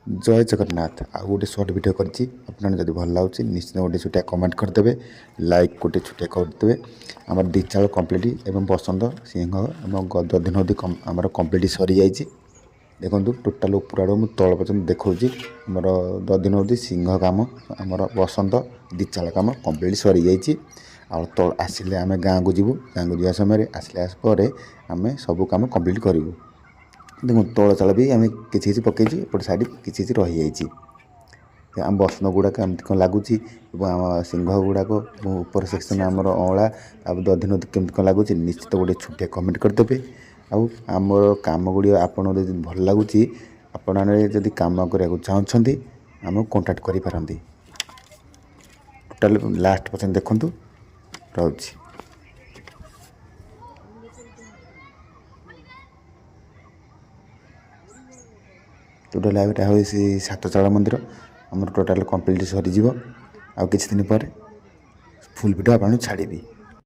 जय जगन्नाथ आउ गोटे सर्ट वीडियो करछि आपन जदि भल लाଗୁଛି निश्चित गोटे छोटिया कमेंट करदेवे लाइक गोटे छोटिया करदेवे आमर दिचाल कंप्लीट एवं बसंत सिंह एवं दधि नदी आमर कंप्लीट सरी जाइए देखो टोटाल ऊपर आड़ तल पर्यटन देखा आमर दधि नदी सिंह काम आमर बसंत दिचाल काम कंप्लीट सरी जाइए तल आसिले आम गाँव को जीवु गाँव को जा समय आसिले आम सब कम कंप्लीट करूँ देखो तल चाल भी आम कि पकईचु एपट साइड कि रही जाइए आम बसंत गुड़ाक एमती कौन लगुच आम सिंह गुड़ाक ऊपर सेक्शन आमर अँला दधि नदी केमती कौन लगुच निश्चित गोटे छोटिया कमेंट करदेवे आमर कम गुड़ी आपड़ भल लगुच आपड़ी कम करने चाहते आम कंटाक्ट करें टोटाल लास्ट पर्यटन देखूँ रोचे टोटाल एटा हूँ सात चाल मंदिर आमर टोटाल कंप्लीट सरीज आ कि दिन पर फुल भिडियो आपको छाड़ी।